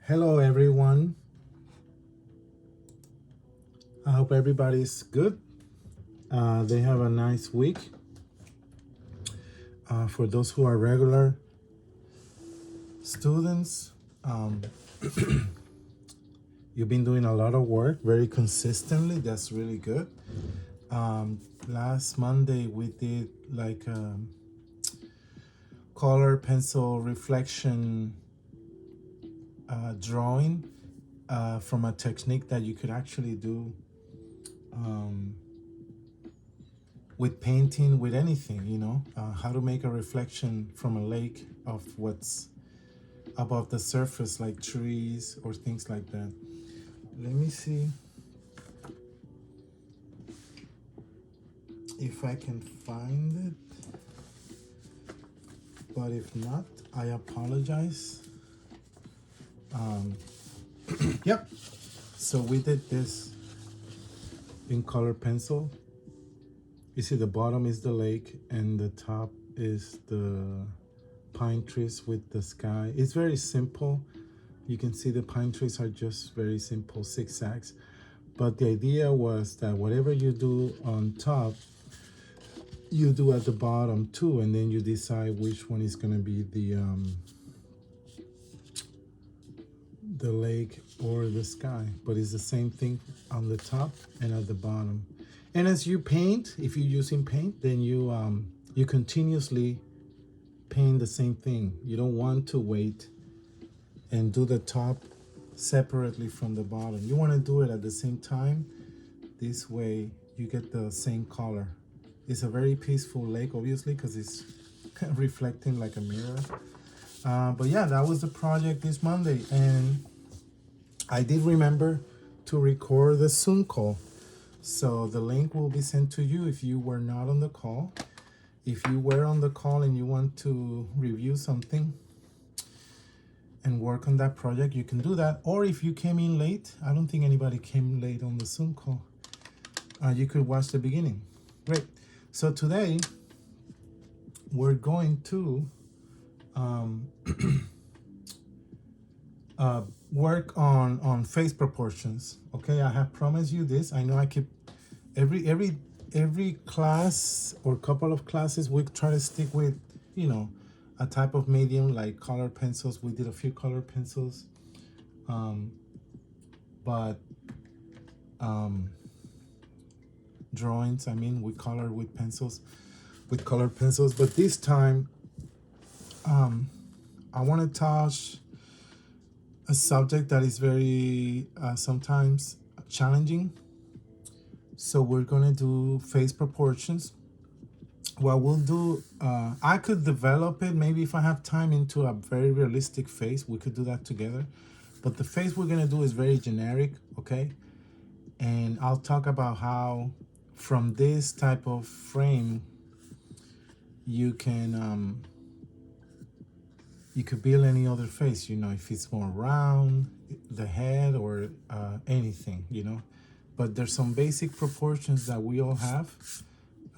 Hello, everyone. I hope everybody's good. They have a nice week. For those who are regular students, um, you've been doing a lot of work very consistently. That's really good. Last Monday, we did like color pencil reflection drawing from a technique that you could actually do with painting, with anything, how to make a reflection from a lake of what's above the surface, like trees or things like that. Let me see if I can find it, but if not, I apologize. Yep, so we did this in color pencil. You see the bottom is the lake and the top is the pine trees with the sky. It's very simple. You can see the pine trees are just very simple zigzags. But the idea was that whatever you do on top, you do at the bottom too, and then you decide which one is going to be the lake or the sky. But it's the same thing on the top and at the bottom. And as you paint, if you're using paint, then you continuously paint the same thing. You don't want to wait and do the top separately from the bottom. You want to do it at the same time. This way you get the same color. It's a very peaceful lake, obviously, because it's reflecting like a mirror. But yeah, that was the project this Monday. And I did remember to record the Zoom call. So the link will be sent to you if you were not on the call. If you were on the call and you want to review something and work on that project, you can do that. Or if you came in late, I don't think anybody came late on the Zoom call. You could watch the beginning. Great. So today we're going to work on face proportions. Okay, I have promised you this. I know I keep every class or couple of classes we try to stick with a type of medium like color pencils. We did a few color pencils, but drawings, I mean, we color with pencils, with colored pencils. But this time I want to touch a subject that is very sometimes challenging. So we're gonna do face proportions. What we'll do, I could develop it maybe if I have time into a very realistic face. We could do that together. But the face we're gonna do is very generic, okay? And I'll talk about how from this type of frame you can you could build any other face, if it's more round, the head, or anything, But there's some basic proportions that we all have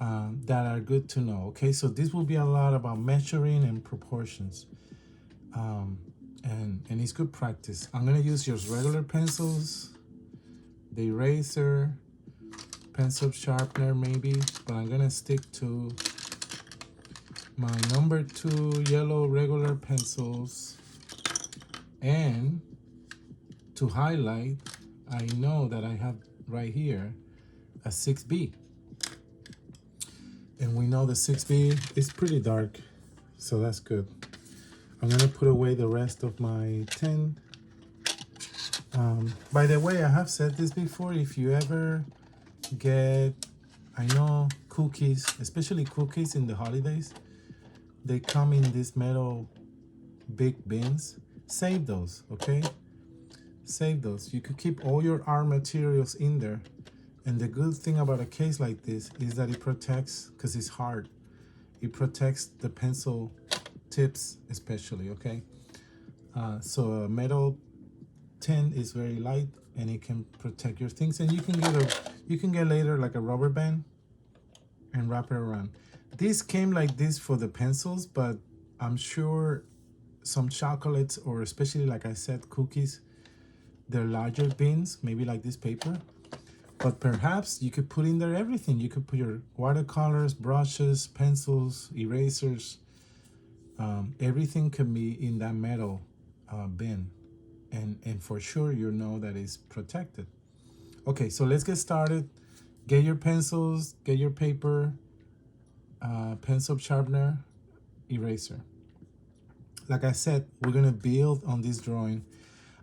that are good to know, okay? So this will be a lot about measuring and proportions. And it's good practice. I'm gonna use your regular pencils, the eraser, pencil sharpener maybe, but I'm gonna stick to my number 2 yellow regular pencils. And to highlight, I know that I have right here a 6B. And we know the 6B is pretty dark, so that's good. I'm gonna put away the rest of my 10. By the way, I have said this before, if you ever get, I know, cookies, especially cookies in the holidays, they come in these metal big bins. Save those, okay? Save those. You could keep all your art materials in there. And the good thing about a case like this is that it protects, because it's hard, it protects the pencil tips especially, okay? So a metal tin is very light and it can protect your things. And you can get later like a rubber band and wrap it around. This came like this for the pencils, but I'm sure some chocolates, or especially like I said, cookies, they're larger bins, maybe like this paper. But perhaps you could put in there everything. You could put your watercolors, brushes, pencils, erasers. Everything can be in that metal bin. And for sure you know that it's protected. Okay, so let's get started. Get your pencils, get your paper, pencil sharpener, eraser. Like I said, we're gonna build on this drawing.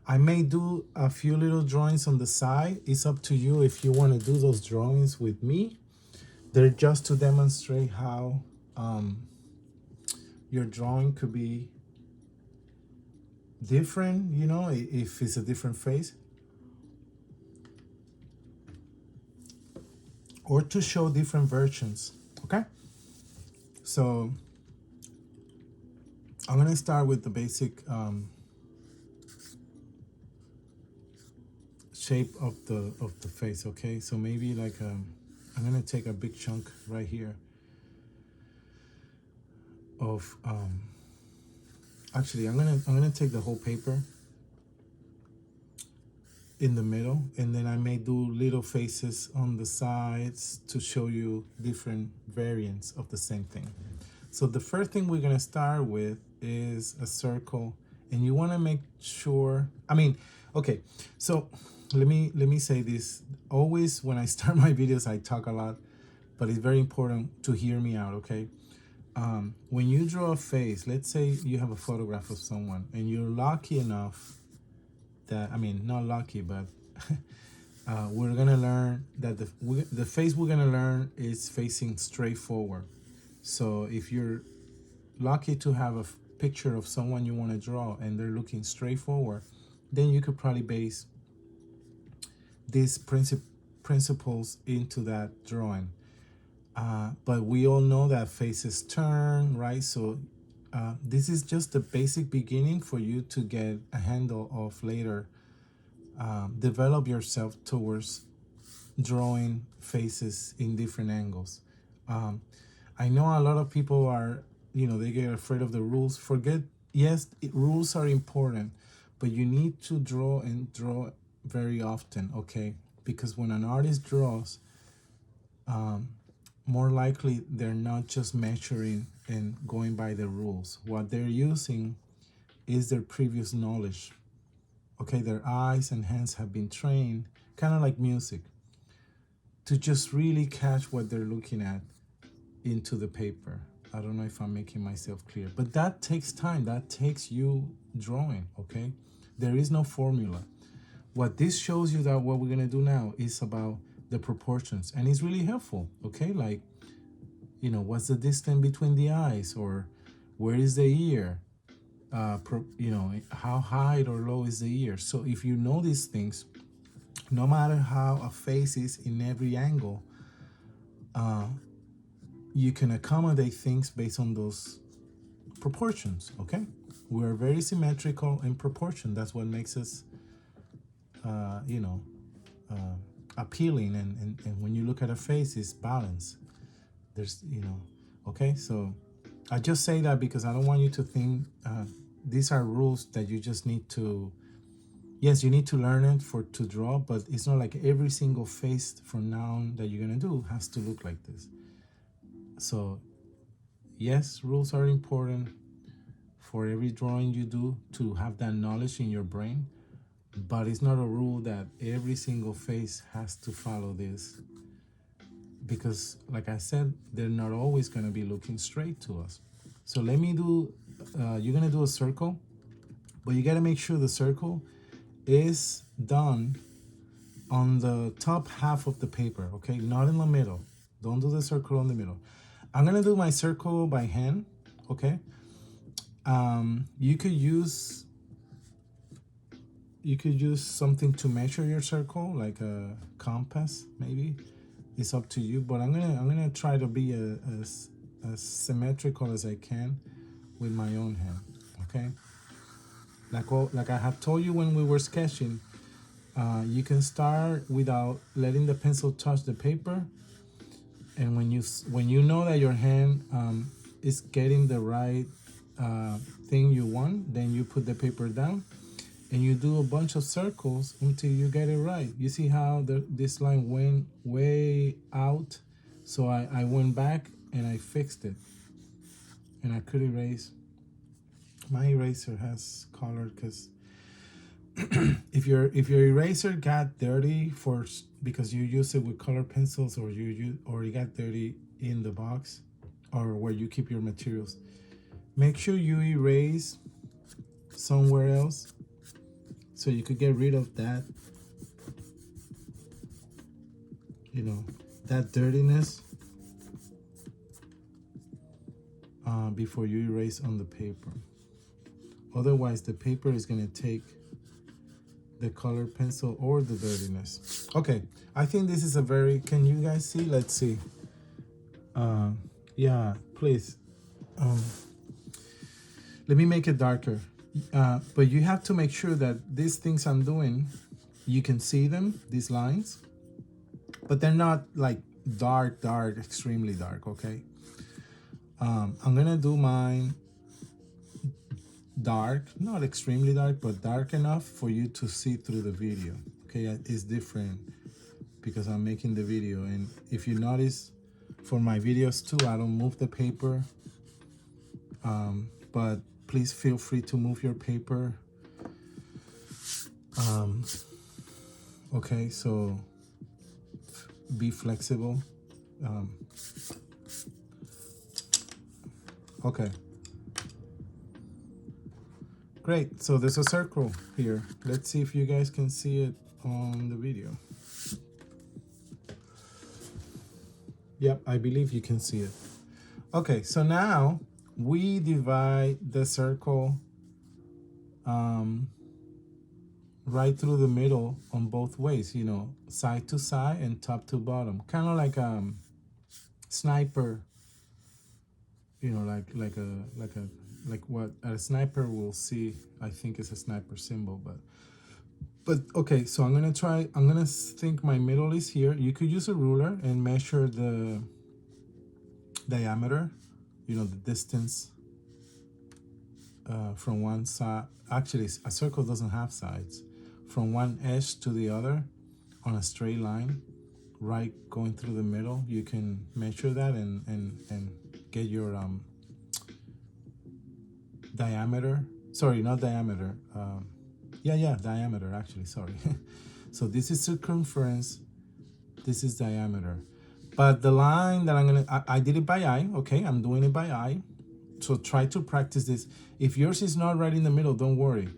I may do a few little drawings on the side. It's up to you if you want to do those drawings with me. They're just to demonstrate how your drawing could be different, you know, if it's a different face. Or to show different versions, okay? So I'm gonna start with the basic shape of the face, okay? So maybe like I'm gonna take a big chunk right here of actually I'm gonna take the whole paper in the middle, and then I may do little faces on the sides to show you different variants of the same thing. So the first thing we're gonna start with is a circle, and you wanna make sure, okay, so let me say this. Always when I start my videos, I talk a lot, but it's very important to hear me out, okay? When you draw a face, let's say you have a photograph of someone and you're lucky enough that, not lucky, but we're gonna learn that the face we're gonna learn is facing straight forward. So if you're lucky to have a picture of someone you want to draw and they're looking straight forward, then you could probably base these principles into that drawing. But we all know that faces turn, right? So this is just the basic beginning for you to get a handle of later. Develop yourself towards drawing faces in different angles. I know a lot of people are, they get afraid of the rules. Yes, rules are important, but you need to draw and draw very often, okay? Because when an artist draws, more likely they're not just measuring and going by the rules. What they're using is their previous knowledge. Okay, their eyes and hands have been trained, kind of like music, to just really catch what they're looking at into the paper. I don't know if I'm making myself clear, but that takes time. That takes you drawing, okay? There is no formula. What this shows you that what we're gonna do now is about the proportions, and it's really helpful, okay? Like, what's the distance between the eyes, or where is the ear? How high or low is the ear? So if you know these things, no matter how a face is in every angle, you can accommodate things based on those proportions, okay? We're very symmetrical in proportion. That's what makes us, appealing. And when you look at a face, it's balance. There's, okay? So I just say that because I don't want you to think these are rules that you just need to, yes, you need to learn it to draw, but it's not like every single face from now on that you're gonna do has to look like this. So yes, rules are important for every drawing you do to have that knowledge in your brain, but it's not a rule that every single face has to follow this, because like I said, they're not always gonna be looking straight to us. So let me do, you're gonna do a circle, but you gotta make sure the circle is done on the top half of the paper, okay? Not in the middle. Don't do the circle in the middle. I'm gonna do my circle by hand, okay? You could use something to measure your circle, like a compass, maybe. It's up to you, but I'm gonna try to be as symmetrical as I can with my own hand, okay? Like I have told you when we were sketching, you can start without letting the pencil touch the paper, and when you know that your hand is getting the right thing you want, then you put the paper down and you do a bunch of circles until you get it right. You see how this line went way out? So I went back and I fixed it. And I could erase. My eraser has color because if your eraser got dirty because you use it with color pencils, or it got dirty in the box or where you keep your materials, make sure you erase somewhere else so you could get rid of that, that dirtiness before you erase on the paper. Otherwise the paper is going to take the color pencil or the dirtiness. Okay, I think this is a very, can you guys see? Let's see. Yeah, please. Let me make it darker. But you have to make sure that these things I'm doing, you can see them, these lines, but they're not like dark, extremely dark, okay? I'm gonna do mine dark, not extremely dark, but dark enough for you to see through the video, okay? It's different because I'm making the video, and if you notice, for my videos too, I don't move the paper, but please feel free to move your paper. Okay, so be flexible. Okay. Great, so there's a circle here. Let's see if you guys can see it on the video. Yep, I believe you can see it. Okay, so now we divide the circle right through the middle on both ways, side to side and top to bottom. Kind of like sniper, like what a sniper will see. I think it's a sniper symbol, but okay, so I'm gonna think my middle is here. You could use a ruler and measure the diameter, the distance from one side. Actually, a circle doesn't have sides. From one edge to the other on a straight line, right, going through the middle, you can measure that and get your diameter. Sorry, not diameter. Diameter, actually, sorry. So this is circumference, this is diameter. But the line that I did it by eye, okay? I'm doing it by eye. So try to practice this. If yours is not right in the middle, don't worry.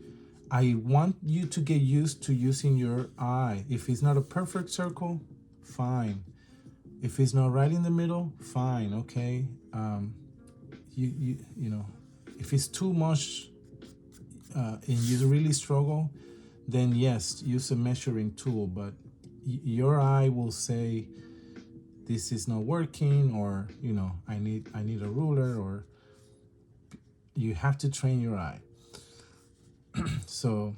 I want you to get used to using your eye. If it's not a perfect circle, fine. If it's not right in the middle, fine, okay? If it's too much and you really struggle, then yes, use a measuring tool, but your eye will say this is not working, or I need a ruler, or you have to train your eye. So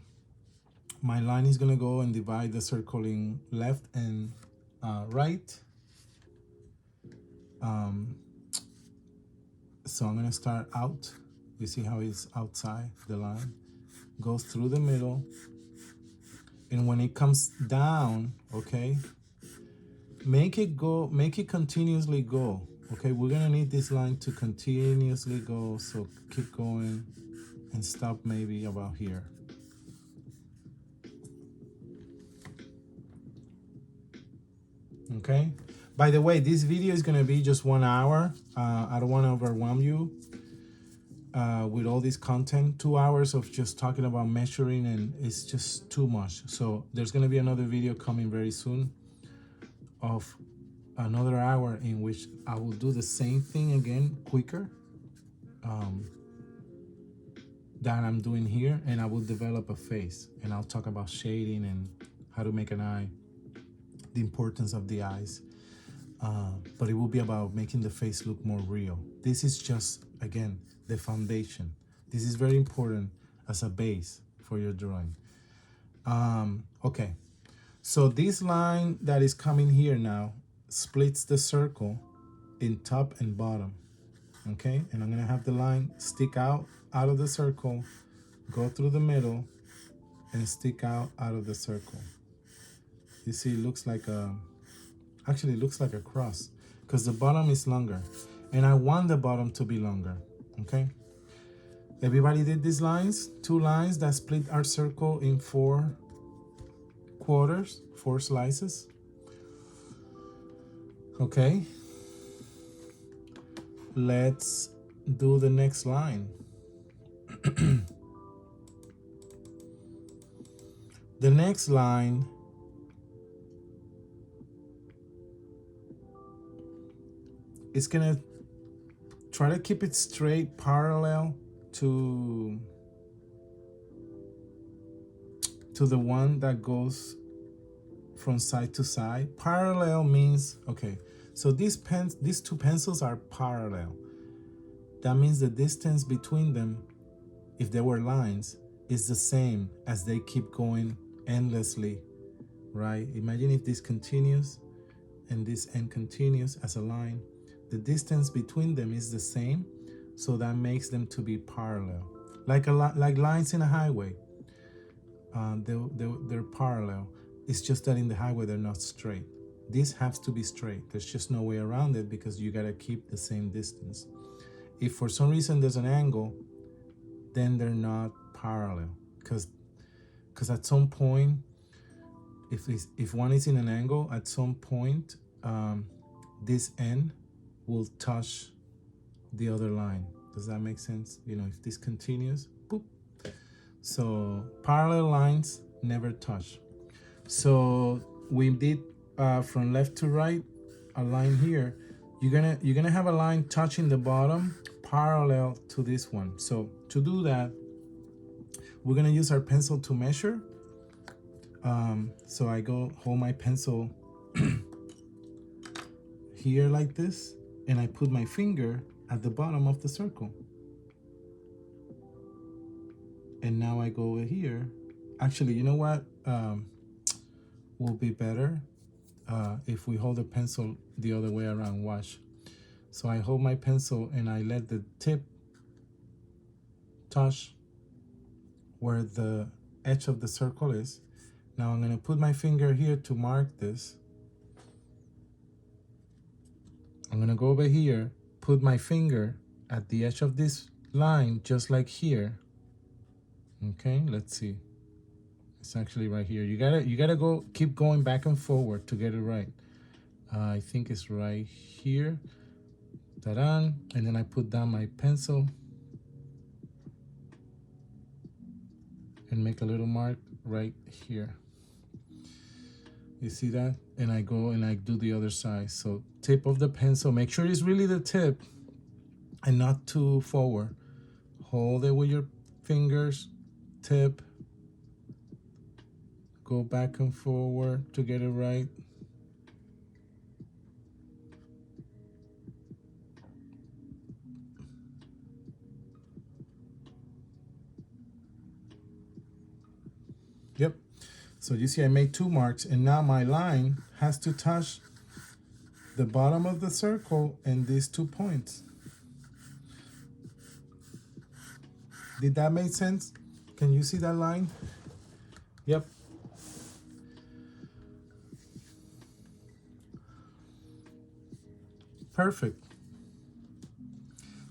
my line is gonna go and divide the circle in left and right. So I'm gonna start out. You see how it's outside the line, goes through the middle, and when it comes down, okay, make it continuously go. Okay, we're gonna need this line to continuously go, so keep going and stop maybe about here. Okay, by the way, this video is gonna be just 1 hour. I don't want to overwhelm you with all this content. 2 hours of just talking about measuring, and it's just too much. So there's gonna be another video coming very soon of another hour in which I will do the same thing again, quicker, that I'm doing here, and I will develop a face, and I'll talk about shading and how to make an eye, the importance of the eyes, but it will be about making the face look more real. This is just, again, the foundation. This is very important as a base for your drawing. Okay, so this line that is coming here now splits the circle in top and bottom, Okay, and I'm gonna have the line stick out of the circle, go through the middle, and stick out of the circle. You see, it looks like a, actually it looks like a cross because the bottom is longer, and I want the bottom to be longer. Okay, everybody did these lines, 2 lines that split our circle in 4 quarters, 4 slices. Okay, let's do the next line. The next line is gonna try to keep it straight, parallel to the one that goes from side to side. Parallel means, okay, so these 2 pencils are parallel. That means the distance between them, if there were lines, is the same as they keep going endlessly, right? Imagine if this continues and this end continues as a line. The distance between them is the same, so that makes them to be parallel. Like lines in a highway. They're parallel. It's just that in the highway they're not straight. This has to be straight. There's just no way around it because you gotta keep the same distance. If for some reason there's an angle, then they're not parallel. Because at some point, if one is in an angle, at some point, this end will touch the other line. Does that make sense? You know, if this continues, boop. So parallel lines never touch. So we did from left to right a line here. You're gonna have a line touching the bottom parallel to this one. So to do that, we're gonna use our pencil to measure. So I go hold my pencil here like this, and I put my finger at the bottom of the circle. And now I go over here. Actually, you know what will be better? If we hold the pencil the other way around. Watch. So I hold my pencil and I let the tip touch where the edge of the circle is. Now I'm gonna put my finger here to mark this. I'm gonna go over here, put my finger at the edge of this line, just like here. Okay, let's see. It's actually right here. You gotta keep going back and forward to get it right. I think it's right here. Ta-da! And then I put down my pencil and make a little mark right here. You see that? And I go and I do the other side. So tip of the pencil, make sure it's really the tip and not too forward. Hold it with your fingers, tip, go back and forward to get it right. Yep. So you see I made 2 marks, and now my line has to touch the bottom of the circle and these 2 points. Did that make sense? Can you see that line? Yep. Perfect.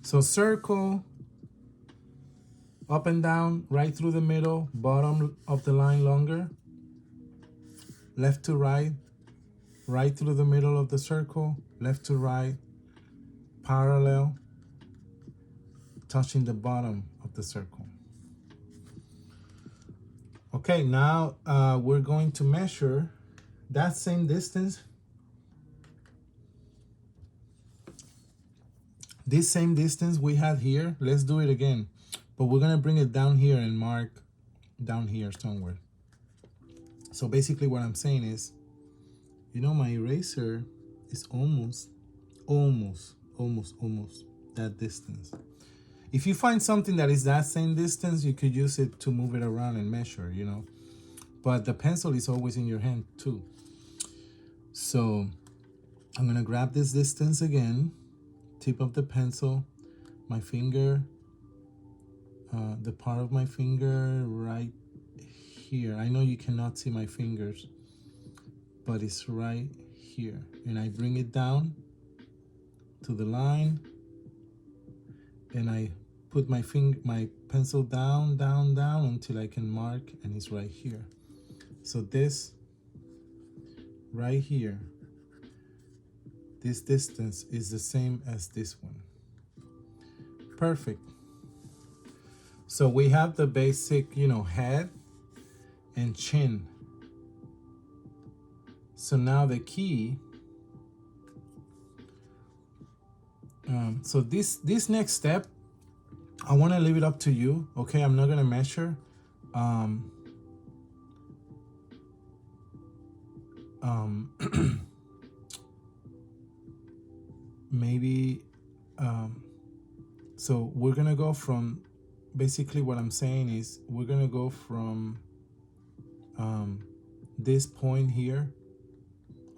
So circle, up and down, right through the middle, bottom of the line longer, left to right, right through the middle of the circle, left to right, parallel, touching the bottom of the circle. Okay, now we're going to measure that same distance. This same distance we had here, let's do it again. But we're gonna bring it down here and mark down here somewhere. So basically what I'm saying is, you know, my eraser is almost that distance. If you find something that is that same distance, you could use it to move it around and measure, you know. But the pencil is always in your hand too. So I'm gonna grab this distance again, tip of the pencil, my finger, the part of my finger right here. I know you cannot see my fingers, but it's right here. And I bring it down to the line, and I put my pencil down, down, down until I can mark, and it's right here. So this right here, this distance is the same as this one. Perfect. So we have the basic, head and chin. So now the key, so this next step, I want to leave it up to you, okay? I'm not going to measure. Maybe, so we're going to go from, basically what I'm saying is we're going to go from this point here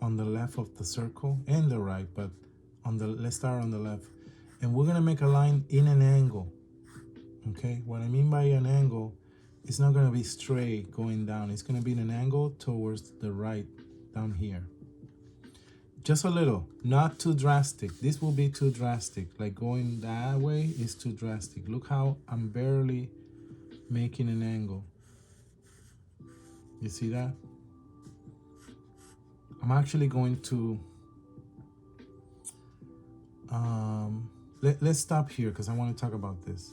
on the left of the circle and the right, but let's start on the left. And we're going to make a line in an angle, okay? What I mean by an angle, it's not going to be straight going down. It's going to be in an angle towards the right down here. Just a little, not too drastic. This will be too drastic. Like going that way is too drastic. Look how I'm barely making an angle. You see that? I'm actually going to, let's stop here because I want to talk about this.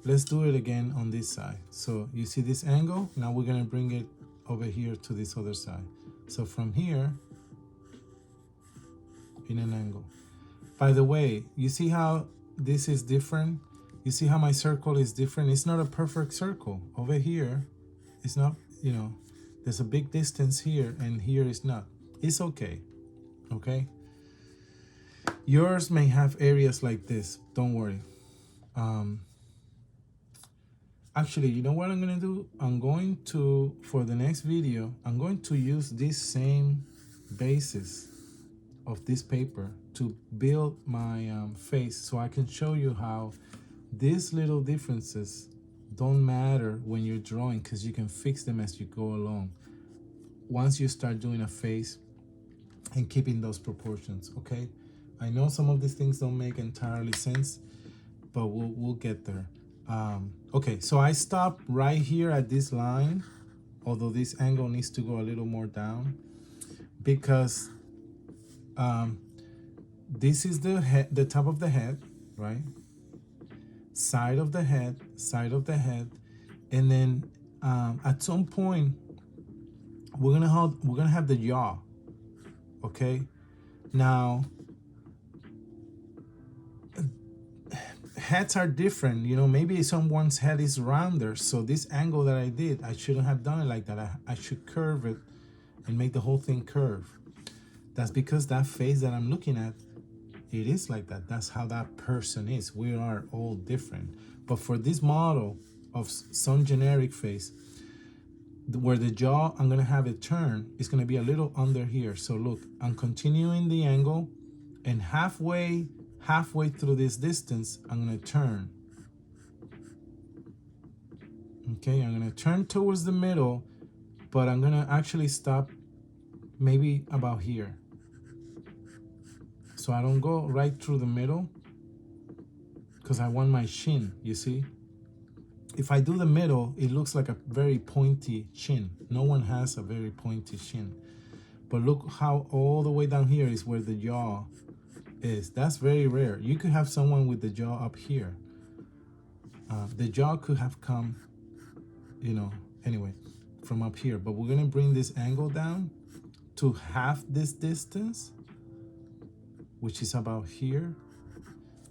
Let's do it again on this side. So you see this angle? Now we're going to bring it over here to this other side. So from here, in an angle. By the way, you see how this is different? You see how my circle is different? It's not a perfect circle. Over here, it's not, there's a big distance here, and here is not. It's okay, okay? Yours may have areas like this, don't worry. Actually, you know what I'm gonna do? I'm going to, for the next video, I'm going to use this same basis of this paper to build my face, so I can show you how these little differences don't matter when you're drawing, because you can fix them as you go along once you start doing a face and keeping those proportions, okay? I know some of these things don't make entirely sense, but we'll get there. Okay, so I stop right here at this line, although this angle needs to go a little more down, because this is the head, the top of the head, right? Side of the head, and then at some point we're gonna have the jaw. Okay, now heads are different. Maybe someone's head is rounder, so this angle that I did, I shouldn't have done it like that. I should curve it and make the whole thing curve. That's because that face that I'm looking at, it is like that. That's how that person is. We are all different. But for this model of some generic face, where the jaw, I'm gonna have it turn, it's gonna be a little under here. So look, I'm continuing the angle, and halfway through this distance, I'm gonna turn. Okay, I'm gonna turn towards the middle, but I'm gonna actually stop maybe about here. So I don't go right through the middle, because I want my chin, you see? If I do the middle, it looks like a very pointy chin. No one has a very pointy chin. But look how all the way down here is where the jaw is. That's very rare. You could have someone with the jaw up here. The jaw could have come, anyway, from up here. But we're gonna bring this angle down to half this distance, which is about here,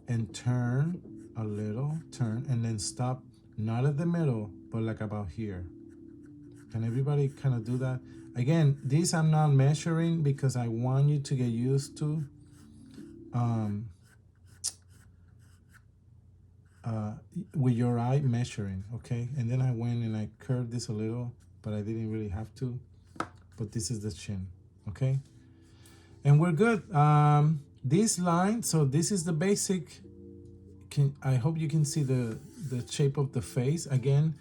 and turn a little, and then stop, not at the middle, but like about here. Can everybody kind of do that? Again, these I'm not measuring because I want you to get used to with your eye measuring, okay? And then I went and I curved this a little, but I didn't really have to. But this is the chin, okay? And we're good. This line, so this is the basic I hope you can see the shape of the face. Again,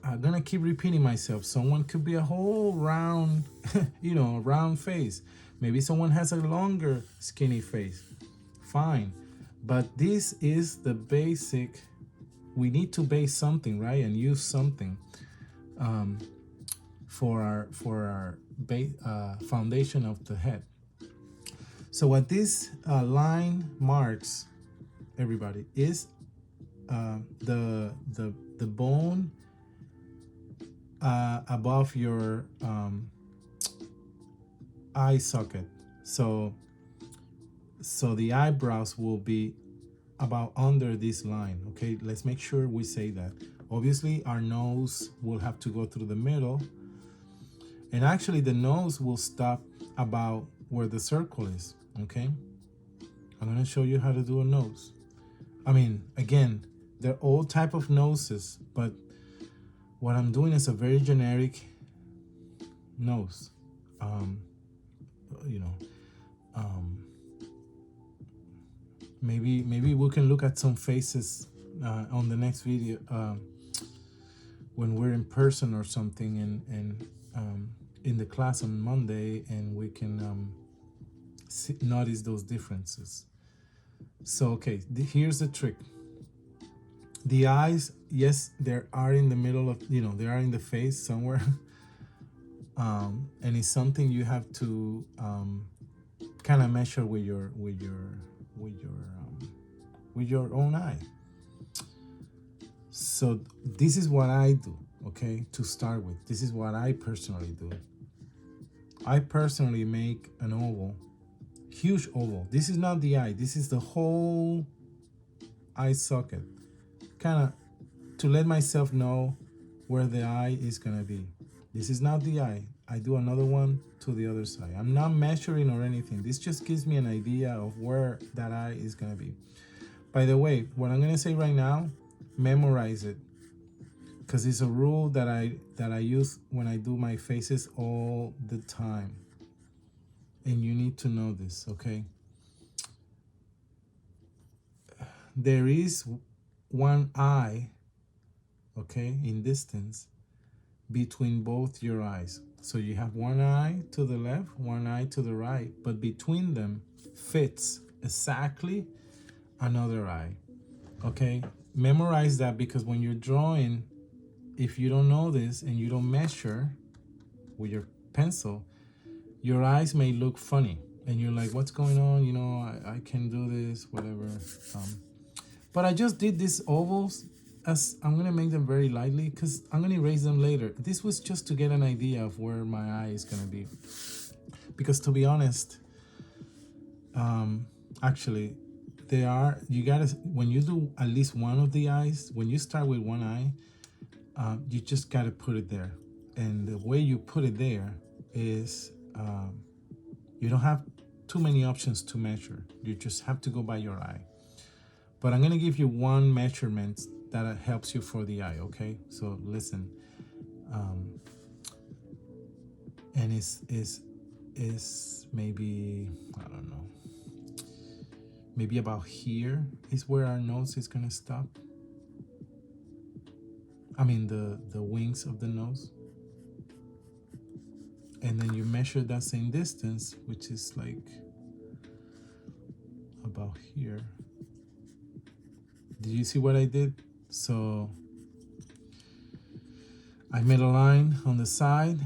I'm gonna keep repeating myself. Someone could be a whole round, you know, round face. Maybe someone has a longer skinny face. Fine. But this is the basic. We need to base something, right? And use something for our foundation of the head. So what this line marks, everybody, is the bone above your eye socket. So the eyebrows will be about under this line. Okay, let's make sure we say that. Obviously, our nose will have to go through the middle, and actually the nose will stop about where the circle is. Okay, I'm gonna show you how to do a nose. I mean, again, they're all type of noses, but what I'm doing is a very generic nose. You know, maybe we can look at some faces on the next video when we're in person or something, and in the class on Monday, and we can notice those differences. So okay, here's the trick. The eyes, yes, they are in the middle of, you know, they are in the face somewhere. And it's something you have to kind of measure with your own eye. So this is what I do, okay, to start with. This is what I personally do. I personally make an oval, huge oval. This is not the eye, this is the whole eye socket, kind of to let myself know where the eye is gonna be. This is not the eye. I do another one to the other side. I'm not measuring or anything. This just gives me an idea of where that eye is gonna be. By the way, what I'm gonna say right now, memorize it, because it's a rule that I use when I do my faces all the time. And you need to know this, okay? There is one eye, okay, in distance between both your eyes. So you have one eye to the left, one eye to the right, but between them fits exactly another eye, okay? Memorize that, because when you're drawing, if you don't know this and you don't measure with your pencil, your eyes may look funny and you're like, what's going on? You know, I can do this, whatever. But I just did these ovals, as I'm gonna make them very lightly because I'm gonna erase them later. This was just to get an idea of where my eye is gonna be. Because to be honest, actually, you gotta, when you do at least one of the eyes, when you start with one eye, you just gotta put it there. And the way you put it there is, you don't have too many options to measure. You just have to go by your eye. But I'm gonna give you one measurement that helps you for the eye, okay? So listen, and is maybe, I don't know, maybe about here is where our nose is gonna stop. I mean the wings of the nose. And then you measure that same distance, which is like about here. Did you see what I did? So I made a line on the side.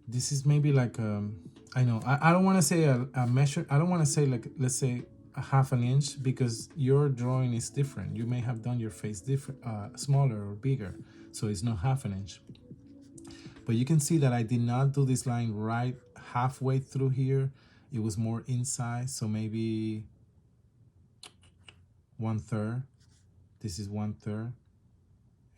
This is maybe like I know I don't want to say a measure. I don't want to say, like, let's say a half an inch, because your drawing is different. You may have done your face different, smaller or bigger, so it's not half an inch. But you can see that I did not do this line right halfway through here. It was more inside, so maybe 1/3. This is 1/3.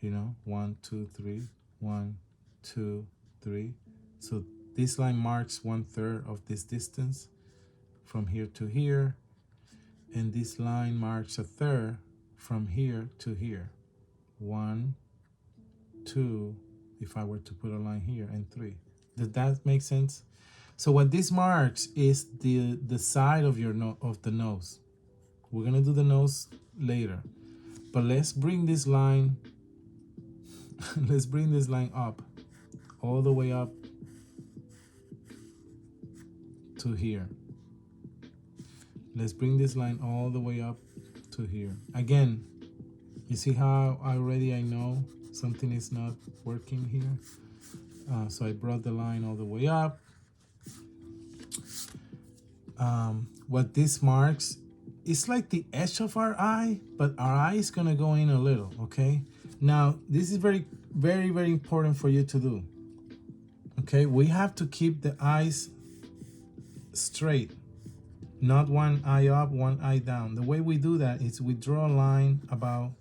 You know, 1, 2, 3, 1, 2, 3. So this line marks 1/3 of this distance from here to here, and this line marks 1/3 from here to here. 1, 2, if I were to put a line here, and 3. Does that make sense? So what this marks is the side of your of the nose. We're gonna do the nose later. But let's bring this line, let's bring this line up, all the way up to here. Let's bring this line all the way up to here. Again, you see how I know something is not working here? So I brought the line all the way up. What this marks, it's like the edge of our eye, but our eye is gonna go in a little, okay? Now, this is very, very, very important for you to do. Okay, we have to keep the eyes straight, not one eye up, one eye down. The way we do that is we draw a line about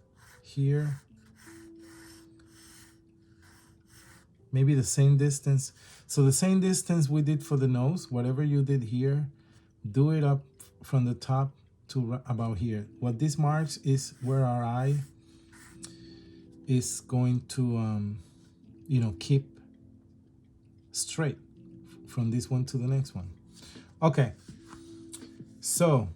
here, maybe the same distance. So the same distance we did for the nose, whatever you did here, do it up from the top to about here. What this marks is where our eye is going to, keep straight from this one to the next one. Okay, so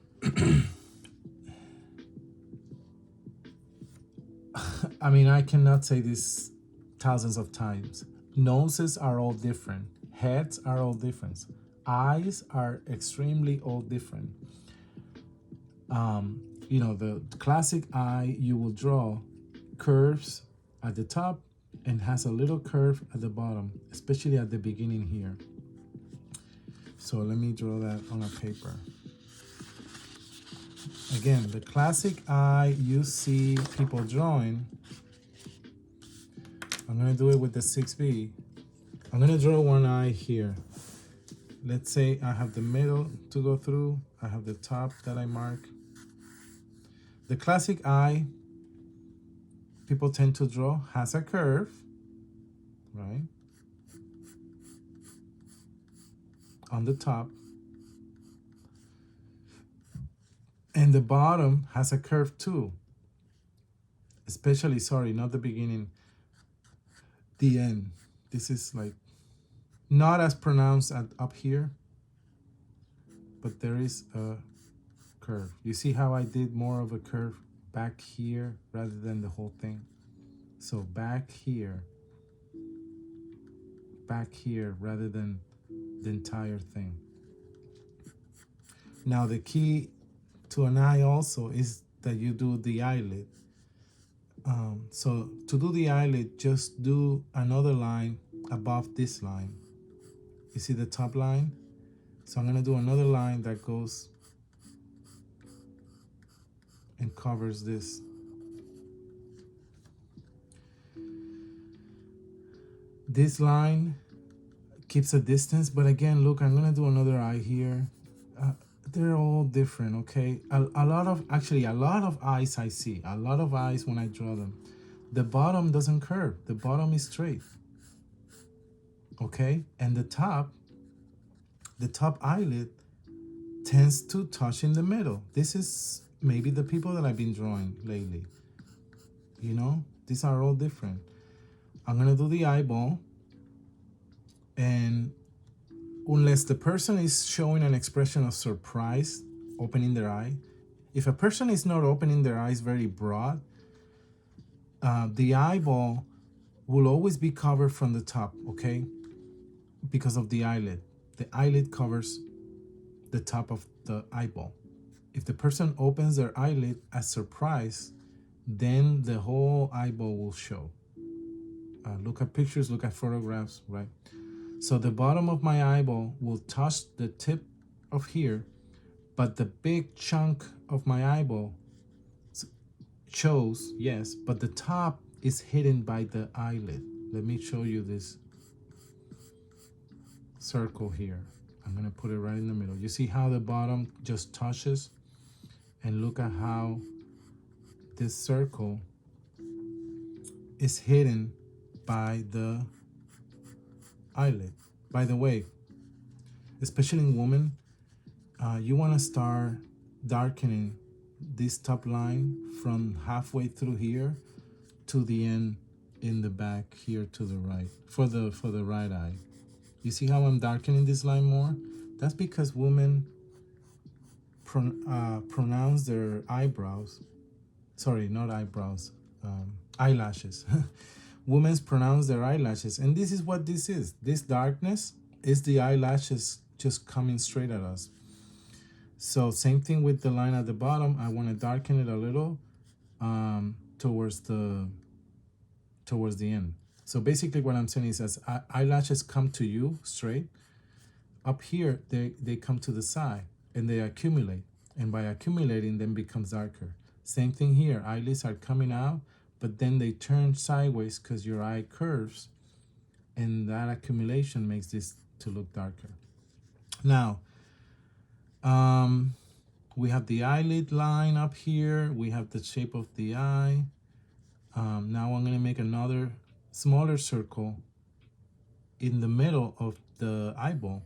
I mean, I cannot say this thousands of times. Noses are all different. Heads are all different. Eyes are extremely all different. The classic eye, you will draw curves at the top and has a little curve at the bottom, especially at the beginning here. So let me draw that on a paper. Again, the classic eye you see people drawing, I'm gonna do it with the 6B. I'm gonna draw one eye here. Let's say I have the middle to go through, I have the top that I mark. The classic eye people tend to draw has a curve, right? On the top. And the bottom has a curve too. Especially, sorry, not the beginning, the end. This is like not as pronounced up here, but there is a curve. You see how I did more of a curve back here rather than the whole thing? So back here rather than the entire thing. Now the key to an eye also is that you do the eyelid. So to do the eyelid, just do another line above this line. You see the top line? So I'm gonna do another line that goes and covers this. This line keeps a distance, but again, look, I'm gonna do another eye here. They're all different, okay? A lot of eyes I see, a lot of eyes when I draw them, the bottom doesn't curve, the bottom is straight, okay? And the top eyelid tends to touch in the middle. This is maybe the people that I've been drawing lately. These are all different. I'm gonna do the eyeball, and unless the person is showing an expression of surprise, opening their eye, if a person is not opening their eyes very broad, the eyeball will always be covered from the top, okay? Because of the eyelid. The eyelid covers the top of the eyeball. If the person opens their eyelid as surprise, then the whole eyeball will show. Look at pictures, look at photographs, right? So the bottom of my eyeball will touch the tip of here, but the big chunk of my eyeball shows, yes, but the top is hidden by the eyelid. Let me show you this circle here. I'm gonna put it right in the middle. You see how the bottom just touches? And look at how this circle is hidden by the eyelid. By the way, especially in women, you want to start darkening this top line from halfway through here to the end in the back here to the right for the right eye. You see how I'm darkening this line more? That's because women pronounce their eyebrows. Sorry, not eyebrows, eyelashes. Women pronounce their eyelashes, and this is what this is. This darkness is the eyelashes just coming straight at us. So same thing with the line at the bottom. I want to darken it a little towards the end. So basically what I'm saying is, as eyelashes come to you straight, up here they come to the side and they accumulate, and by accumulating then becomes darker. Same thing here, eyelids are coming out, but then they turn sideways because your eye curves, and that accumulation makes this to look darker. Now we have the eyelid line up here, we have the shape of the eye. Now I'm going to make another smaller circle in the middle of the eyeball,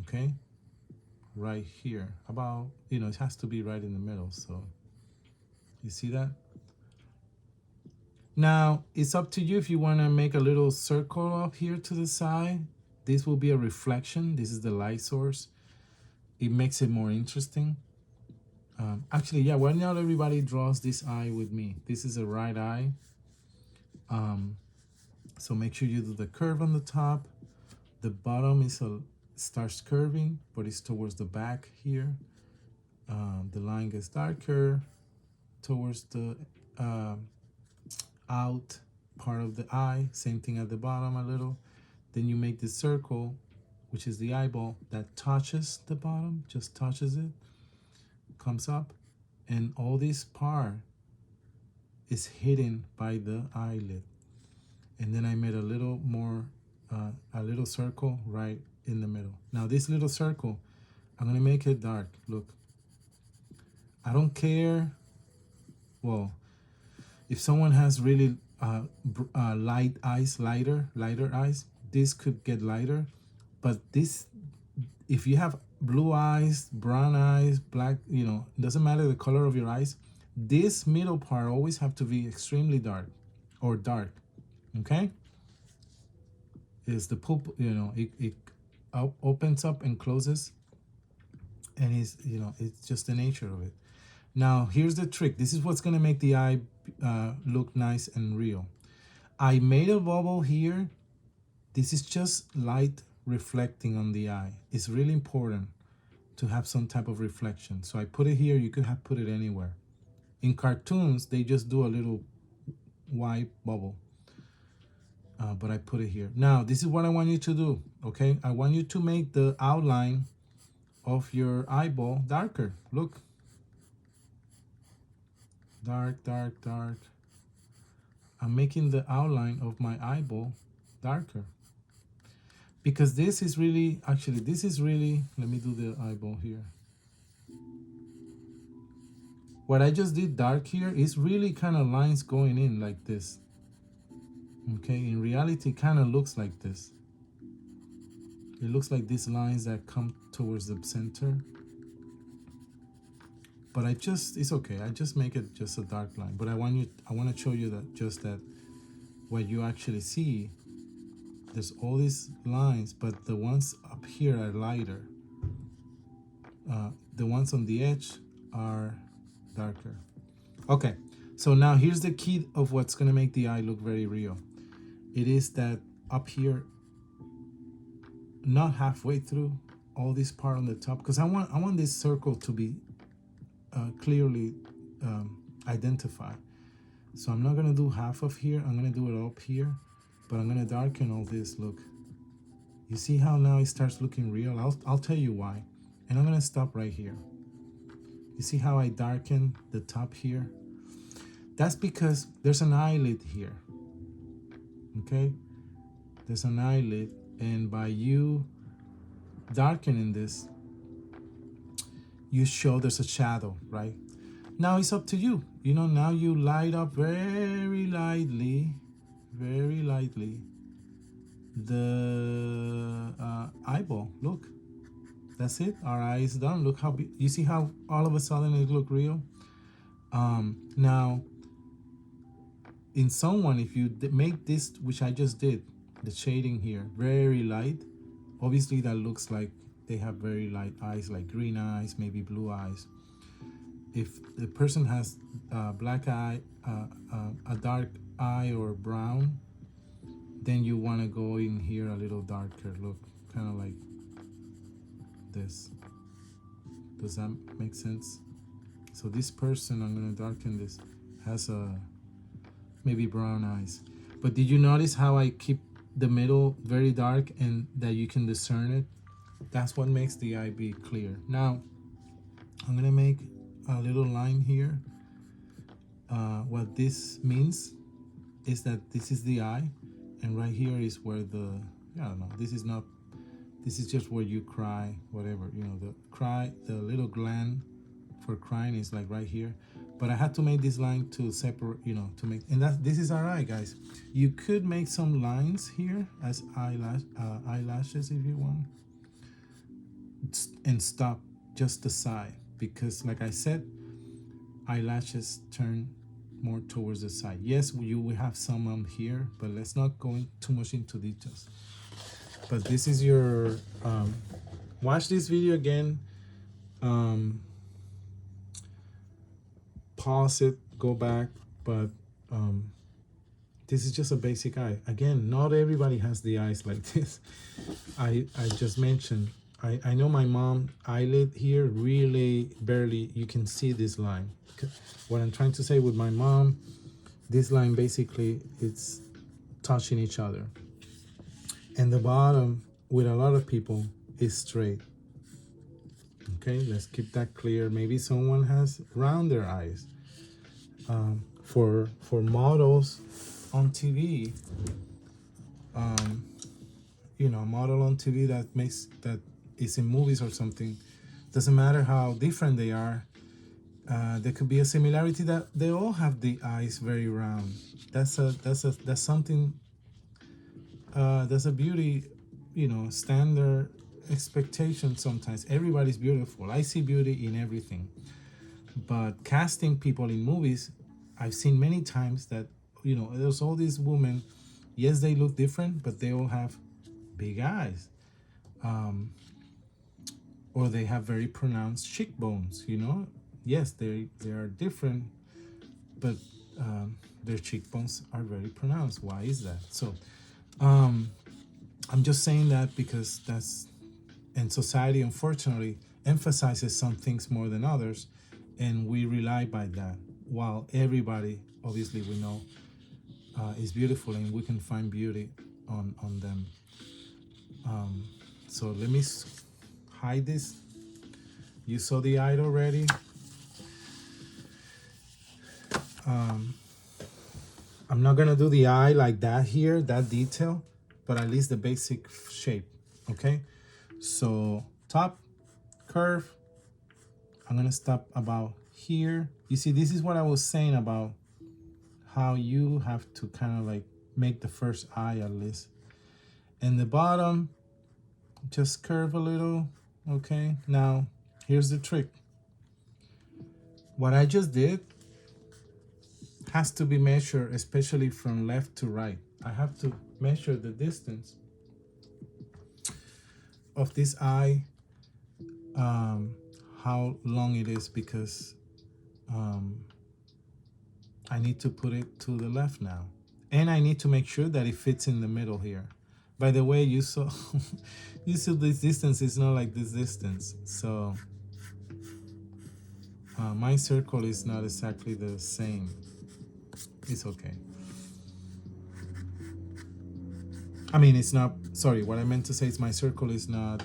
okay, right here, about, you know, it has to be right in the middle. So you see that? Now it's up to you if you want to make a little circle up here to the side. This will be a reflection. This is the light source. It makes it more interesting. Actually, yeah, why not everybody draws this eye with me? This is a right eye. So make sure you do the curve on the top. The bottom is starts curving, but it's towards the back here. The line gets darker towards the out part of the eye. Same thing at the bottom a little. Then you make the circle, which is the eyeball, that touches the bottom, just touches it, comes up, and all this part is hidden by the eyelid. And then I made a little more, a little circle right in the middle. Now this little circle, I'm gonna make it dark. Look, I don't care. Well, if someone has really light eyes, lighter eyes, this could get lighter. But this, if you have blue eyes, brown eyes, black, you know, doesn't matter the color of your eyes, this middle part always have to be extremely dark or dark, okay? Is the pulp, you know, it opens up and closes, and it's, you know, it's just the nature of it. Now here's the trick. This is what's gonna make the eye look nice and real. I made a bubble here. This is just light reflecting on the eye. It's really important to have some type of reflection. So I put it here. You could have put it anywhere. In cartoons, they just do a little white bubble. But I put it here. Now, this is what I want you to do, okay? I want you to make the outline of your eyeball darker. Look. Dark, dark, dark. I'm making the outline of my eyeball darker. Because this is really, actually, this is really, let me do the eyeball here. What I just did dark here is really kind of lines going in like this. Okay, in reality, it kind of looks like this. It looks like these lines that come towards the center. But it's okay. I just make it just a dark line. But I want to show you that that what you actually see, there's all these lines, but the ones up here are lighter. The ones on the edge are darker. Okay, so now here's the key of what's gonna make the eye look very real. It is that up here, not halfway through, all this part on the top, because I want this circle to be clearly identified. So I'm not gonna do half of here. I'm gonna do it up here, but I'm gonna darken all this. Look, you see how now it starts looking real? I'll tell you why, and I'm gonna stop right here. You see how I darken the top here? That's because there's an eyelid here. Okay, there's an eyelid, and by you darkening this, you show there's a shadow, right? Now it's up to you. You know, now you light up very lightly the eyeball. Look, that's it. Our eye is done. Look how you see how all of a sudden it look real. Now, in someone, if you make this, which I just did, the shading here very light, obviously that looks like they have very light eyes, like green eyes, maybe blue eyes. if the person has black eye, a dark eye or brown, then you want to go in here a little darker. Look, kind of like this. Does that make sense? So this person, I'm going to darken this, has maybe brown eyes. But did you notice how I keep the middle very dark and that you can discern it? That's what makes the eye be clear. Now, I'm going to make a little line here. What this means is that this is the eye, and right here is where I don't know, this is just where you cry, whatever, you know, the little gland for crying is like right here. But I had to make this line to separate, you know, to make, and this is our eye, guys. You could make some lines here as eyelashes if you want, and stop just the side, because like I said, eyelashes turn more towards the side. Yes, you will have some here, but let's not go too much into details. But this is your watch this video again, pause it, go back, but this is just a basic eye. Again, not everybody has the eyes like this. I just mentioned, I know my mom eyelid here really barely, you can see this line. What I'm trying to say with my mom, this line basically it's touching each other, and the bottom with a lot of people is straight. Okay, let's keep that clear. Maybe someone has rounder eyes. For models on TV, you know, model on TV that is in movies or something, doesn't matter how different they are. There could be a similarity that they all have the eyes very round. That's something. That's a beauty, you know, standard expectation. Sometimes everybody's beautiful. I see beauty in everything. But casting people in movies, I've seen many times that, you know, there's all these women. Yes, they look different, but they all have big eyes. Or they have very pronounced cheekbones, you know. Yes, they are different, but their cheekbones are very pronounced. Why is that? So I'm just saying that because and society unfortunately emphasizes some things more than others, and we rely by that, while everybody, obviously we know, is beautiful, and we can find beauty on them. So let me hide this. You saw the eye already. I'm not gonna do the eye like that here, that detail, but at least the basic shape, okay? So top, curve, I'm gonna stop about here. You see, this is what I was saying about how you have to kind of like make the first eye at least. And the bottom, just curve a little, okay? Now, here's the trick. What I just did has to be measured, especially from left to right. I have to measure the distance of this eye, how long it is, because I need to put it to the left now. And I need to make sure that it fits in the middle here. By the way, you saw this distance is not like this distance. So my circle is not exactly the same. It's okay. I mean, it's not, sorry, what I meant to say is my circle is not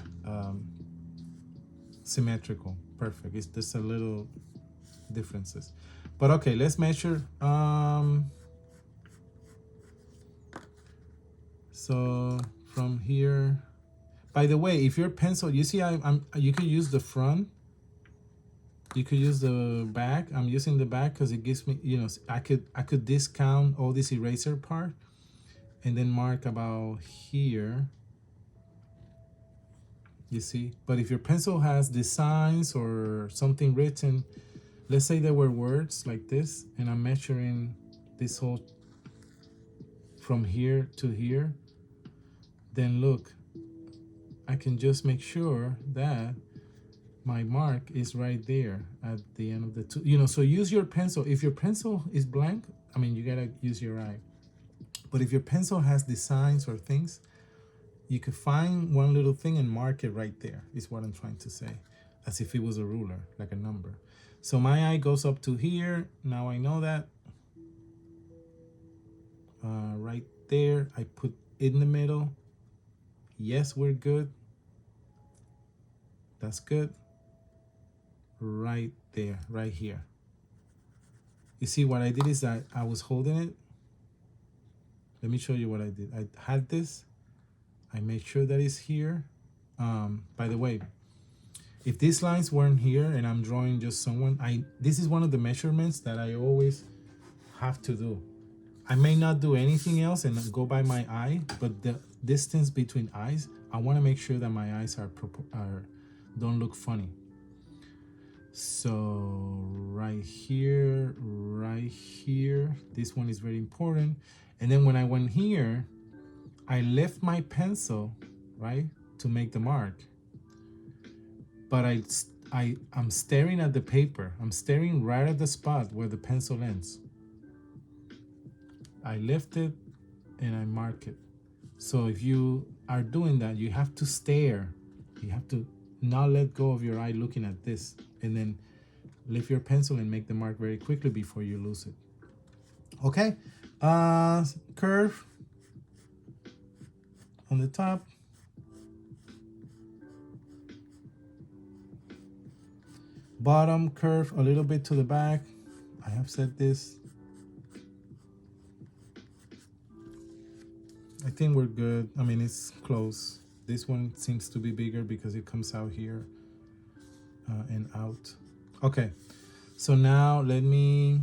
symmetrical. Perfect. It's just a little differences. But okay, let's measure. So from here, by the way, if your pencil, you see, you could use the front. You could use the back. I'm using the back because it gives me, you know, I could discount all this eraser part and then mark about here. You see, but if your pencil has designs or something written, let's say there were words like this, and I'm measuring this whole from here to here, then look, I can just make sure that my mark is right there at the end of the two. You know, so use your pencil. If your pencil is blank, I mean, you gotta use your eye. But if your pencil has designs or things, you could find one little thing and mark it right there, is what I'm trying to say. As if it was a ruler, like a number. So my eye goes up to here. Now I know that. Right there, I put in the middle. Yes, we're good. That's good. Right there, right here. You see what I did is that I was holding it. Let me show you what I did. I had this. I made sure that it's here. By the way, if these lines weren't here and I'm drawing just someone, this is one of the measurements that I always have to do. I may not do anything else and go by my eye, but the distance between eyes, I want to make sure that my eyes don't look funny. So right here, this one is very important. And then when I went here, I left my pencil, right, to make the mark. But I'm staring at the paper. I'm staring right at the spot where the pencil ends. I lift it and I mark it. So if you are doing that, you have to stare. You have to not let go of your eye looking at this, and then lift your pencil and make the mark very quickly before you lose it. Okay, curve on the top. Bottom curve a little bit to the back. I have said this. I think we're good. I mean, it's close. This one seems to be bigger because it comes out here and out. Okay, so now let me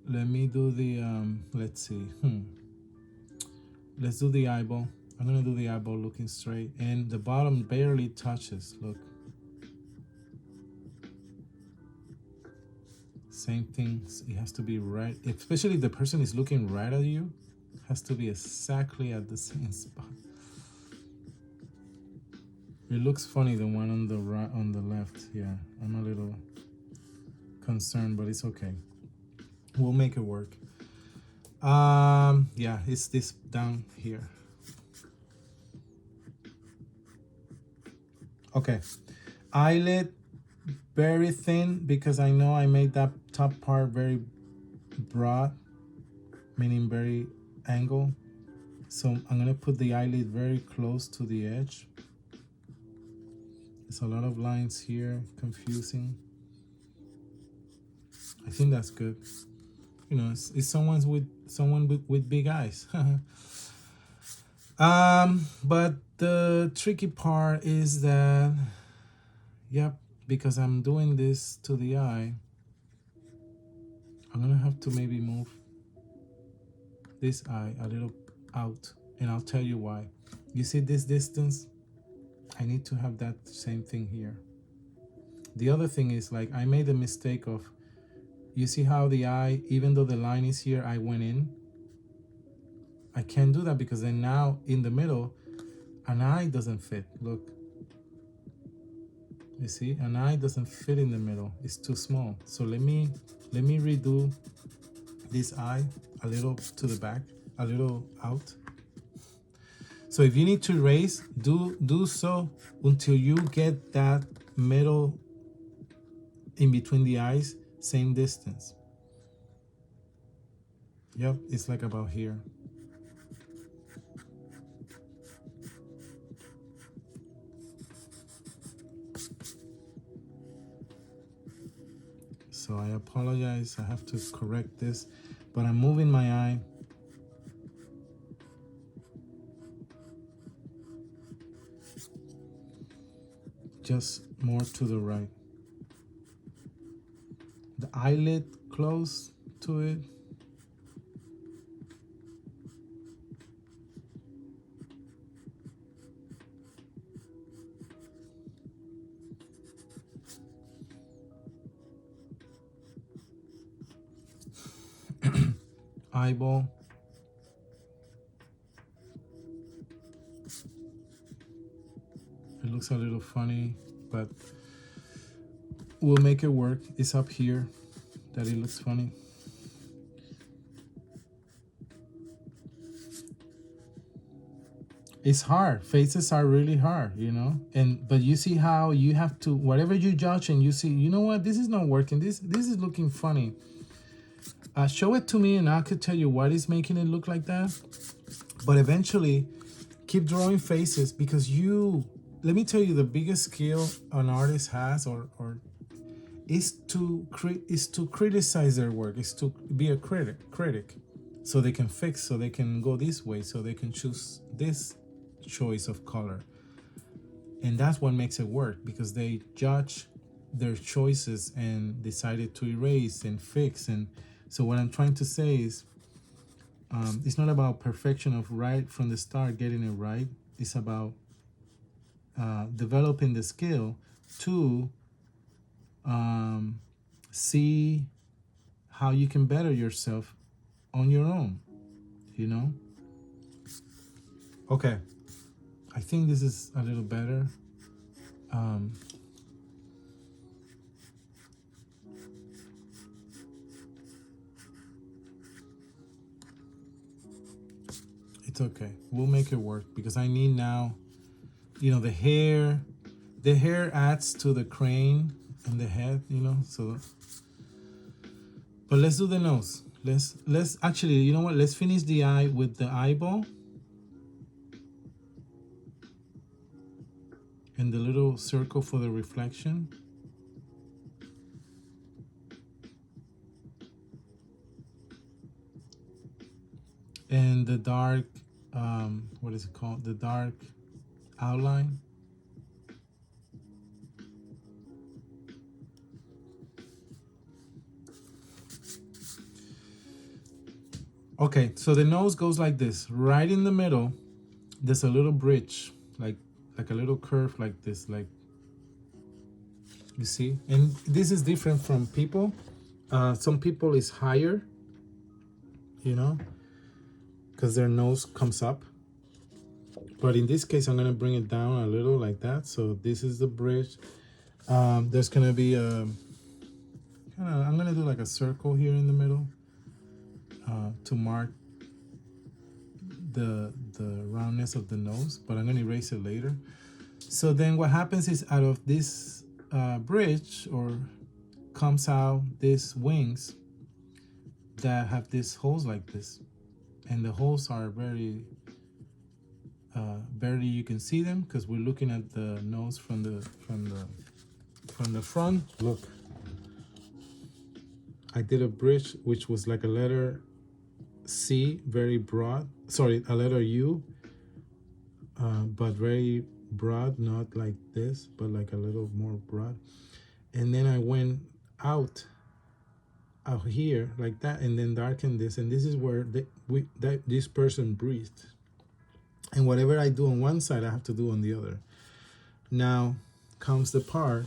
do the, let's see. Let's do the eyeball. I'm gonna do the eyeball looking straight, and the bottom barely touches, look. Same thing, it has to be right, especially if the person is looking right at you, it has to be exactly at the same spot. It looks funny, the one on the right, on the left. Yeah, I'm a little concerned, but it's okay. We'll make it work. Yeah, it's this down here. Okay, eyelid very thin because I know I made that top part very broad, meaning very angled. So I'm gonna put the eyelid very close to the edge. There's a lot of lines here, confusing. I think that's good. You know, it's someone with big eyes. But the tricky part is that, yep, because I'm doing this to the eye, I'm gonna have to maybe move this eye a little out, and I'll tell you why. You see this distance? I need to have that same thing here. The other thing is, like, I made a mistake of, you see how the eye, even though the line is here, I went in? I can't do that because then now in the middle, an eye doesn't fit. Look. You see, an eye doesn't fit in the middle. It's too small. So let me redo this eye a little to the back, a little out. So if you need to erase, do so until you get that middle in between the eyes, same distance. Yep, it's like about here. So I apologize, I have to correct this, but I'm moving my eye. Just more to the right. The eyelid close to it. Eyeball. looks a little funny, but we'll make it work. It's up here that it looks funny. It's hard. Faces are really hard, you know. But you see how you have to, whatever you judge, and you see, you know what, this is not working. This is looking funny. Show it to me, and I could tell you what is making it look like that. But eventually, keep drawing faces, because let me tell you, the biggest skill an artist has, or is to criticize their work, is to be a critic, so they can fix, so they can go this way, so they can choose this choice of color. And that's what makes it work, because they judge their choices and decided to erase and fix. And so what I'm trying to say is, it's not about perfection of right from the start, getting it right. It's about developing the skill to see how you can better yourself on your own, you know? Okay, I think this is a little better. It's okay. We'll make it work, because I need now, you know, the hair adds to the crane and the head, you know, so. But let's do the nose. Let's actually, you know what? Let's finish the eye with the eyeball. And the little circle for the reflection. And the dark, what is it called? The dark outline. Okay, so the nose goes like this. Right in the middle, there's a little bridge, like a little curve like this, like, you see? And this is different from people. Some people is higher, you know, because their nose comes up. But in this case, I'm gonna bring it down a little like that. So this is the bridge. There's gonna be I'm gonna do like a circle here in the middle to mark the roundness of the nose, but I'm gonna erase it later. So then what happens is, out of this bridge, or comes out these wings that have these holes like this, and the holes are very barely you can see them, because we're looking at the nose from the front. Look, I did a bridge which was like a letter C, very broad, sorry, a letter U, but very broad, not like this, but like a little more broad. And then I went out here like that, and then darkened this, and this is where this person breathed. And whatever I do on one side, I have to do on the other. Now comes the part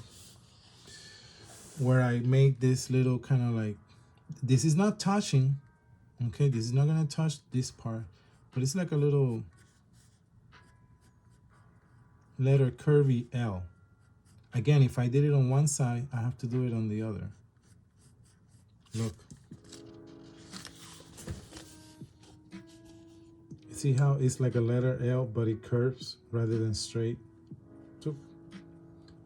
where I make this little kind of like, this is not touching, okay? This is not gonna touch this part, but it's like a little letter curvy L. Again, if I did it on one side, I have to do it on the other. Look. See how it's like a letter L, but it curves rather than straight?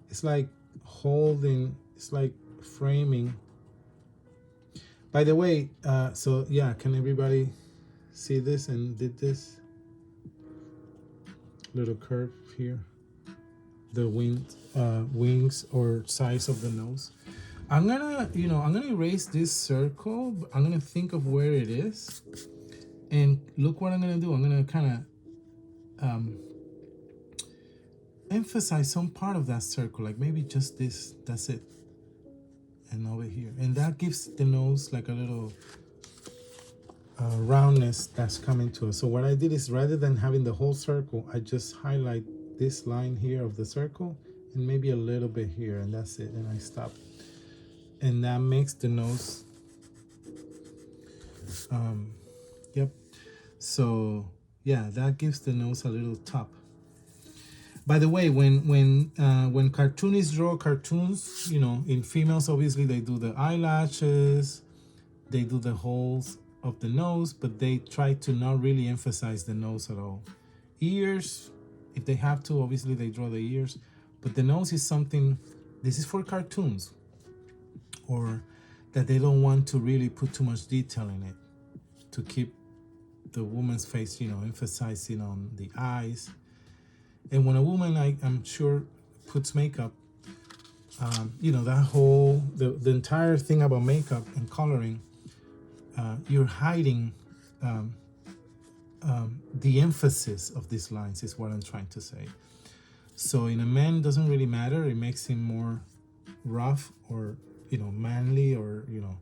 It's like holding, it's like framing. By the way, so yeah, can everybody see this and did this? Little curve here. The wings or size of the nose. I'm gonna erase this circle. I'm gonna think of where it is. And look what I'm gonna do. I'm gonna kind of emphasize some part of that circle, like maybe just this, that's it. And over here. And that gives the nose like a little roundness that's coming to it. So what I did is, rather than having the whole circle, I just highlight this line here of the circle and maybe a little bit here, and that's it. And I stop. And that makes the nose, yep. So yeah, that gives the nose a little top. By the way, when cartoonists draw cartoons, you know, in females, obviously they do the eyelashes, they do the holes of the nose, but they try to not really emphasize the nose at all. Ears, if they have to, obviously they draw the ears, but the nose is something, this is for cartoons, or that they don't want to really put too much detail in it, to keep the woman's face, you know, emphasizing on the eyes. And when a woman, I'm sure, puts makeup, you know, that whole, the entire thing about makeup and coloring, you're hiding the emphasis of these lines is what I'm trying to say. So in a man, doesn't really matter. It makes him more rough or, you know, manly, or, you know,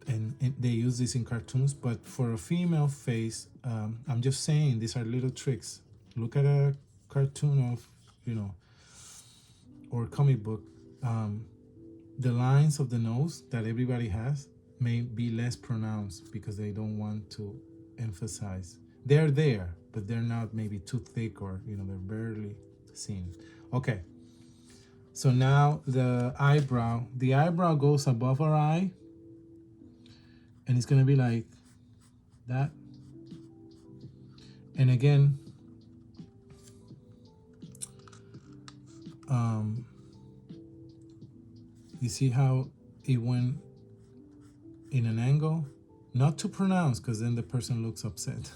and they use this in cartoons. But for a female face, I'm just saying these are little tricks. Look at a cartoon of, you know, or comic book. The lines of the nose that everybody has may be less pronounced because they don't want to emphasize. They're there, but they're not maybe too thick, or, you know, they're barely seen. Okay. So now the eyebrow goes above our eye, and it's gonna be like that. And again, you see how it went in an angle? Not too pronounced, because then the person looks upset.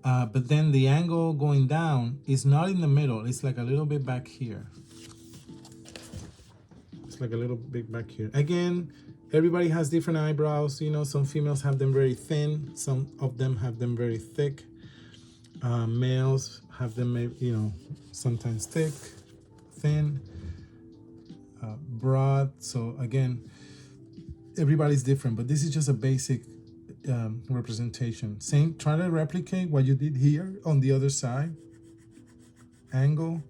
But then the angle going down is not in the middle. It's like a little bit back here. It's like a little bit back here. Again, everybody has different eyebrows. You know, some females have them very thin. Some of them have them very thick. Males have them, you know, sometimes thick, thin, broad. So again, everybody's different, but this is just a basic representation. Same, try to replicate what you did here on the other side. Angle,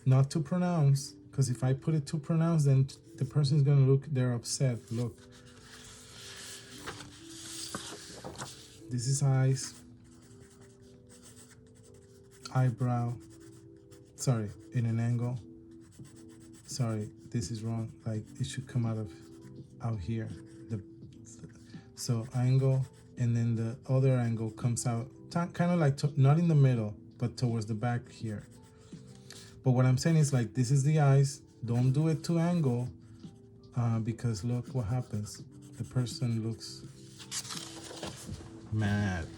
not too pronounced, because if I put it too pronounced, then the person's gonna look, they're upset. Look, this is eyes, eyebrow, sorry, in an angle, sorry, this is wrong, like it should come out here. So angle, and then the other angle comes out kind of like not in the middle, but towards the back here. But what I'm saying is, like, this is the eyes. Don't do it to angle, because look what happens. The person looks mad.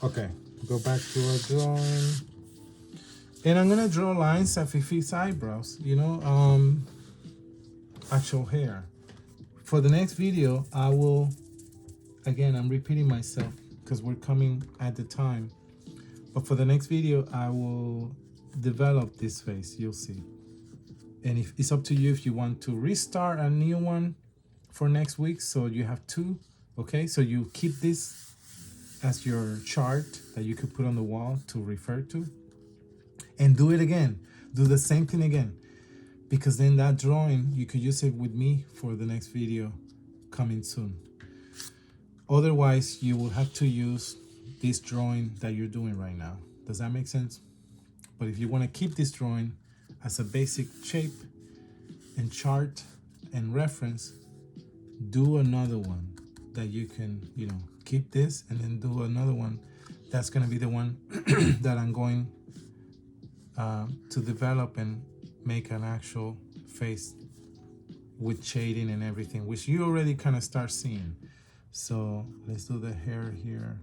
Okay, go back to our drawing. And I'm gonna draw lines at Fifi's eyebrows, you know, actual hair. For the next video, I will, again, I'm repeating myself because we're coming at the time. But for the next video, I will develop this face, you'll see. And if it's up to you if you want to restart a new one for next week. So you have two, okay? So you keep this as your chart that you could put on the wall to refer to. And do it again. Do the same thing again. Because then that drawing, you could use it with me for the next video coming soon. Otherwise, you will have to use this drawing that you're doing right now. Does that make sense? But if you want to keep this drawing as a basic shape and chart and reference, do another one that you can, you know, keep this and then do another one. That's going to be the one that I'm going to develop and make an actual face with shading and everything, which you already kind of start seeing. So let's do the hair here.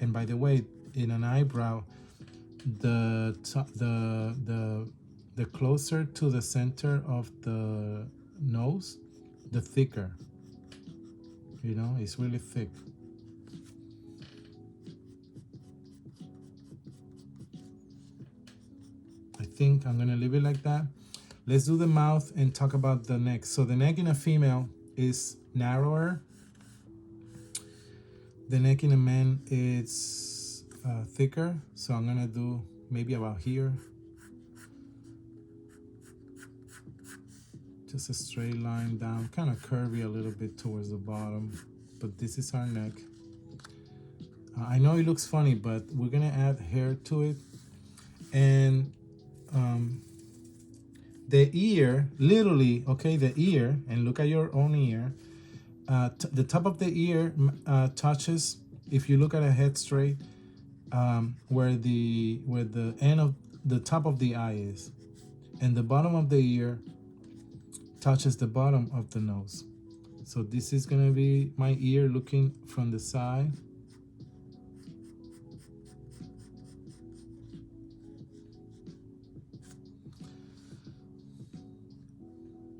And by the way, in an eyebrow, the closer to the center of the nose, the thicker. You know, it's really thick. I think I'm gonna leave it like that. Let's do the mouth and talk about the neck. So the neck in a female is narrower. The neck in a man is thicker. So I'm gonna do maybe about here. Just a straight line down, kind of curvy a little bit towards the bottom. But this is our neck. I know it looks funny, but we're gonna add hair to it. And the ear, literally, okay, the ear, and look at your own ear. The top of the ear touches, if you look at a head straight, where the end of the top of the eye is, and the bottom of the ear touches the bottom of the nose. So this is gonna be my ear looking from the side.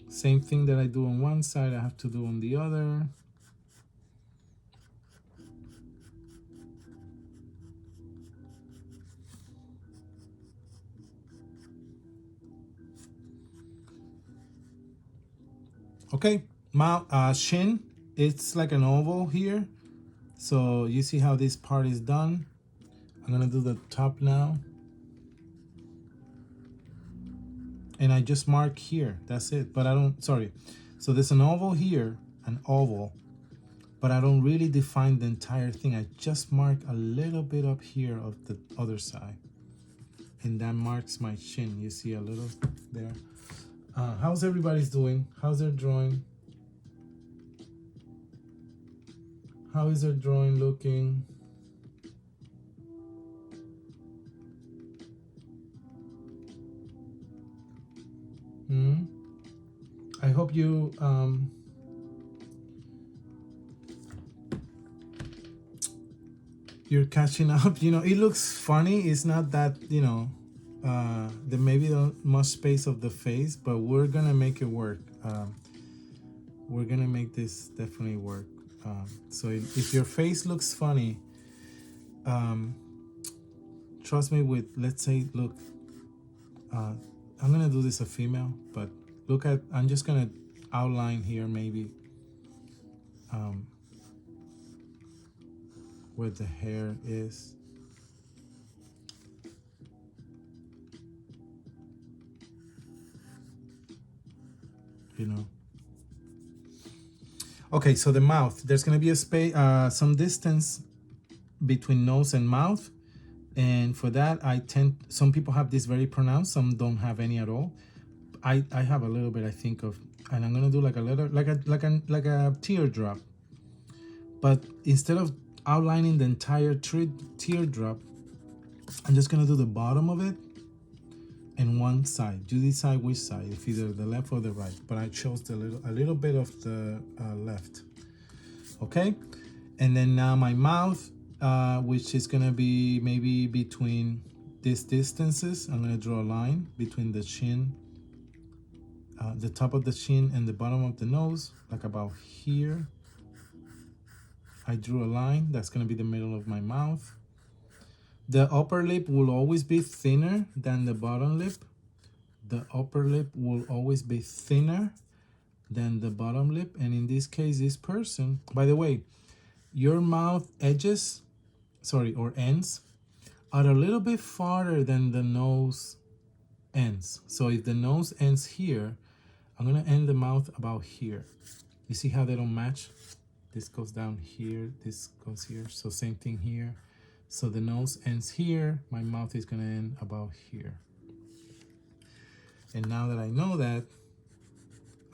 Same thing that I do on one side, I have to do on the other. Okay, mouth, shin, it's like an oval here. So you see how this part is done. I'm gonna do the top now. And I just mark here, that's it. But I don't, sorry. So there's an oval here, an oval, but I don't really define the entire thing. I just mark a little bit up here of the other side. And that marks my chin. You see a little there. How's everybody's doing? How's their drawing? How is their drawing looking? I hope you you're catching up. You know, it looks funny. It's not that, you know, there maybe not much space of the face, but we're gonna make it work. We're gonna make this definitely work. So if your face looks funny, trust me with, let's say, look, I'm gonna do this a female, but look at, I'm just gonna outline here maybe where the hair is. You know. Okay, so the mouth, there's gonna be a space, some distance between nose and mouth. And for that, some people have this very pronounced, some don't have any at all. I have a little bit, I think of, and I'm gonna do like a little, like a teardrop. But instead of outlining the entire teardrop, I'm just gonna do the bottom of it and one side. You decide which side, if either the left or the right. But I chose a little bit of the left. Okay, and then now my mouth, which is gonna be maybe between these distances. I'm gonna draw a line between the chin, the top of the chin and the bottom of the nose, like about here. I drew a line, that's gonna be the middle of my mouth. The upper lip will always be thinner than the bottom lip. The upper lip will always be thinner than the bottom lip. And in this case, this person, by the way, your mouth edges, or ends, are a little bit farther than the nose ends. So if the nose ends here, I'm gonna end the mouth about here. You see how they don't match? This goes down here, this goes here. So same thing here. So the nose ends here, my mouth is gonna end about here. And now that I know that,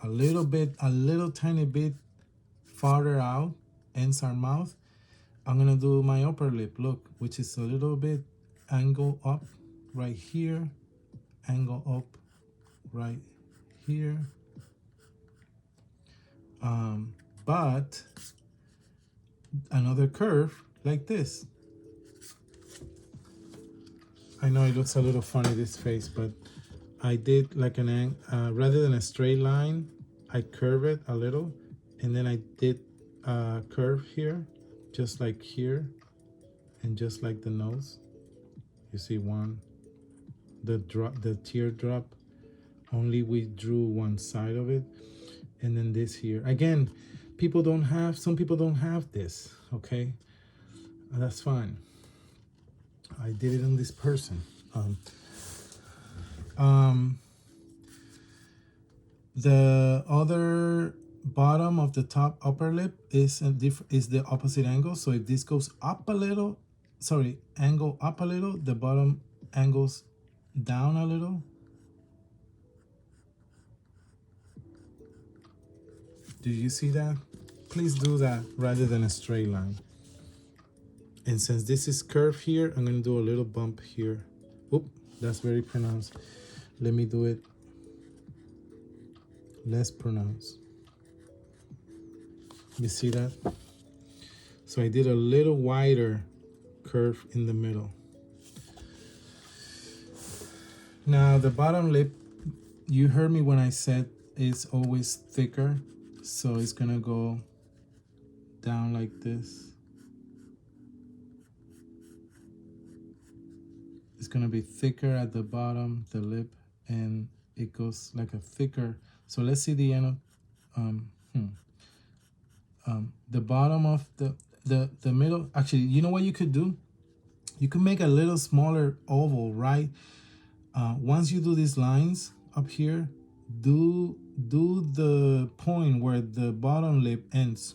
a little tiny bit farther out ends our mouth, I'm gonna do my upper lip, look, which is a little bit angle up right here, angle up right here. But another curve like this. I know it looks a little funny, this face, but I did like an rather than a straight line, I curve it a little, and then I did a curve here, just like here, and just like the nose. You see one, the teardrop, only we drew one side of it, and then this here. Again, some people don't have this, okay? That's fine. I did it on this person. The other bottom of the top upper lip is the opposite angle. So if this goes up a little, angle up a little, the bottom angles down a little. Do you see that? Please do that rather than a straight line. And since this is curved here, I'm gonna do a little bump here. Oop, that's very pronounced. Let me do it less pronounced. You see that? So I did a little wider curve in the middle. Now the bottom lip, you heard me when I said it's always thicker. So it's gonna go down like this. It's gonna be thicker at the bottom, the lip, and it goes like a thicker. So let's see the end of, the bottom of the middle. Actually, you know what you could do? You could make a little smaller oval, right? Once you do these lines up here, do the point where the bottom lip ends,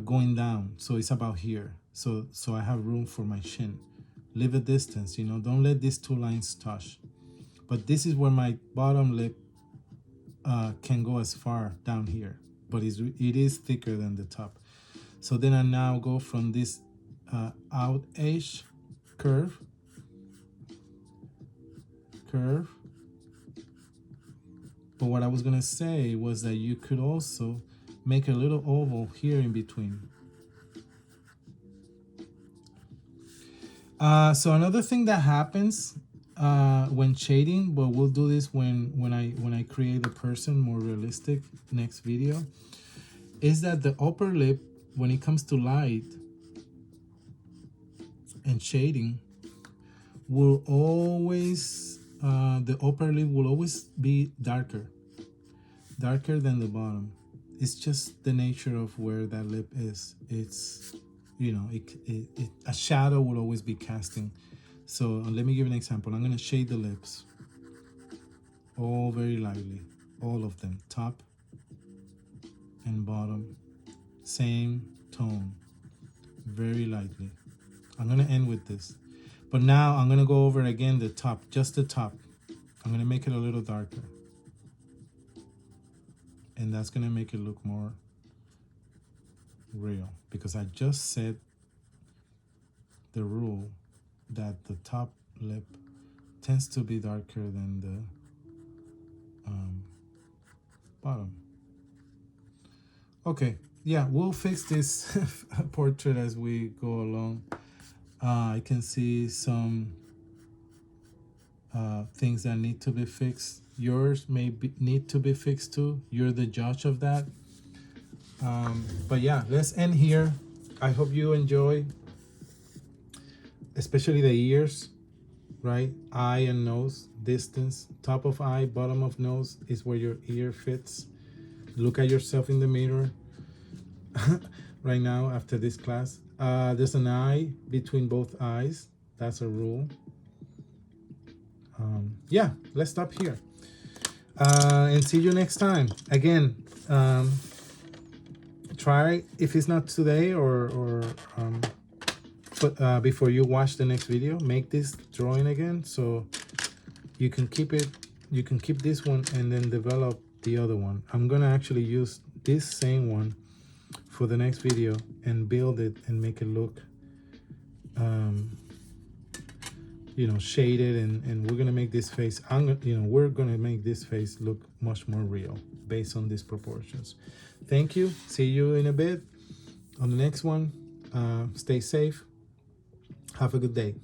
going down. So it's about here. So I have room for my chin. Leave a distance, you know, don't let these two lines touch. But this is where my bottom lip can go as far down here, but it is thicker than the top. So then I now go from this out edge curve. But what I was gonna say was that you could also make a little oval here in between. So another thing that happens when shading, but we'll do this when I create a person more realistic next video, is that the upper lip, when it comes to light and shading, will always the upper lip will always be darker than the bottom. It's just the nature of where that lip is. It's, you know, a shadow will always be casting. So let me give an example. I'm going to shade the lips all very lightly, all of them, top and bottom, same tone, very lightly. I'm going to end with this, but now I'm going to go over again the top, just the top. I'm going to make it a little darker, and that's going to make it look more real, because I just said the rule that the top lip tends to be darker than the bottom. Okay, yeah, we'll fix this portrait as we go along. I can see some things that need to be fixed. Yours may need to be fixed too. You're the judge of that. But yeah, let's end here. I hope you enjoy, especially the ears, right? Eye and nose distance. Top of eye, bottom of nose is where your ear fits. Look at yourself in the mirror right now after this class. There's an eye between both eyes. That's a rule. Yeah, let's stop here. And see you next time. Again, try, if it's not today but before you watch the next video, make this drawing again so you can keep it. You can keep this one and then develop the other one. I'm gonna actually use this same one for the next video and build it and make it look you know, shaded, and we're gonna make this face, we're gonna make this face look much more real based on these proportions. Thank you. See you in a bit on the next one. Stay safe. Have a good day.